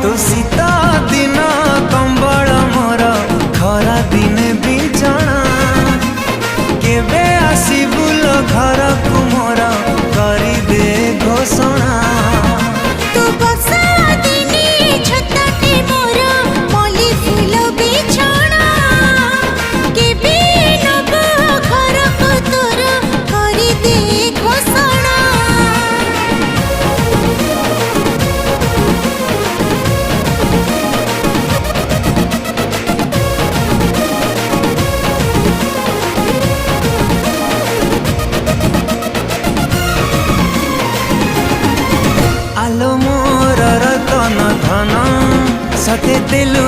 तू शीता दिन कंबल मोर खरा दिने बिछଣା केबे आसीबुल घर को मोर करी दे घोषणा तू बसा दिने छताटे मोर मली फूल बिछଣା केबे नब घर को तोर करी दे घोषणा आलो मोर रतन धन सते तेलु